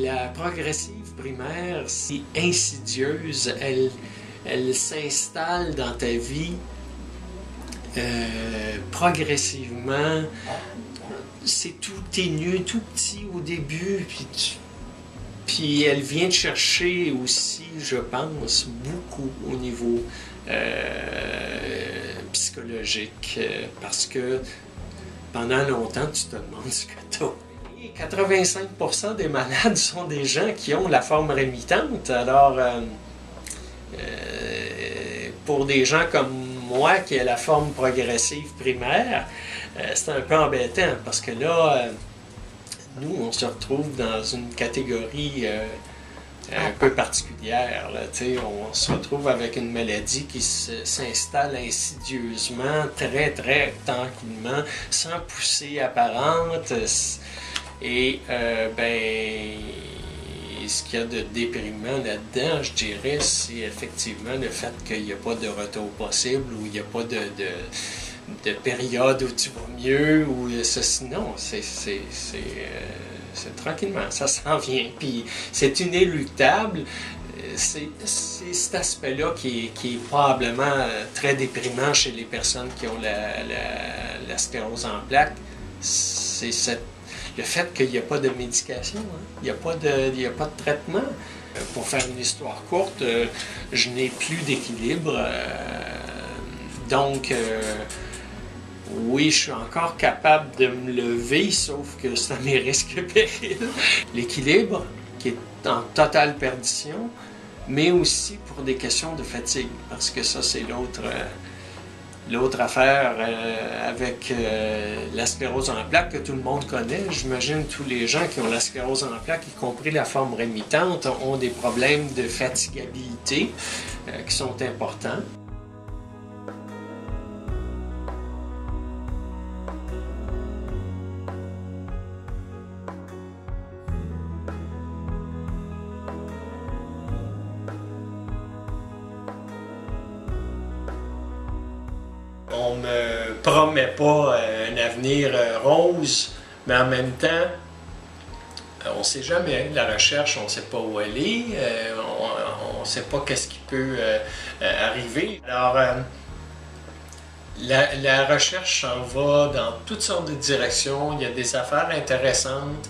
La progressive primaire, c'est insidieuse, elle s'installe dans ta vie progressivement. C'est tout ténu, tout petit au début, puis elle vient te chercher aussi, je pense, beaucoup au niveau psychologique, parce que pendant longtemps, tu te demandes ce que tu as. 85% des malades sont des gens qui ont la forme rémitante. Alors, pour des gens comme moi qui a la forme progressive primaire, c'est un peu embêtant parce que là, nous, on se retrouve dans une catégorie un peu particulière. Là, on se retrouve avec une maladie qui s'installe insidieusement, très, très tranquillement, sans poussée apparente. Et ce qu'il y a de déprimant là-dedans, je dirais, c'est effectivement le fait qu'il n'y a pas de retour possible ou il n'y a pas de période où tu vas mieux ou ceci. Non, c'est tranquillement, ça s'en vient. Puis c'est inéluctable. C'est cet aspect-là qui est probablement très déprimant chez les personnes qui ont la sclérose en plaques. C'est le fait qu'il n'y a pas de médication, hein? Il n'y a pas de traitement. Pour faire une histoire courte, je n'ai plus d'équilibre. Donc, oui, je suis encore capable de me lever, sauf que c'est à mes risques et périls. L'équilibre, qui est en totale perdition, mais aussi pour des questions de fatigue, parce que ça, c'est l'autre affaire avec la sclérose en plaques que tout le monde connaît. J'imagine tous les gens qui ont la sclérose en plaques, y compris la forme rémitante, ont des problèmes de fatigabilité qui sont importants. On ne me promet pas un avenir rose, mais en même temps, on ne sait jamais. La recherche, on ne sait pas où elle est, on ne sait pas qu'est-ce qui peut arriver. Alors, la recherche s'en va dans toutes sortes de directions. Il y a des affaires intéressantes.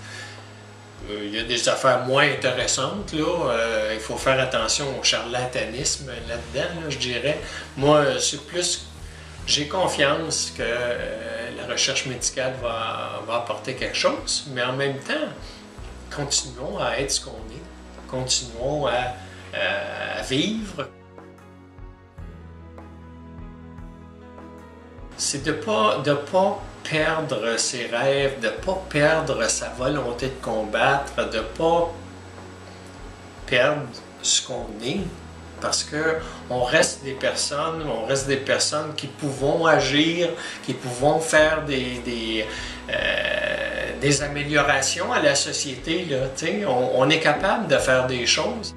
Il y a des affaires moins intéressantes, là. Il faut faire attention au charlatanisme là-dedans, là, je dirais. Moi, c'est plus... J'ai confiance que la recherche médicale va apporter quelque chose, mais en même temps, continuons à être ce qu'on est, continuons à vivre. C'est de pas perdre ses rêves, de ne pas perdre sa volonté de combattre, de ne pas perdre ce qu'on est. Parce qu'on reste des personnes qui pouvons agir, qui pouvons faire des améliorations à la société. Là, on est capable de faire des choses.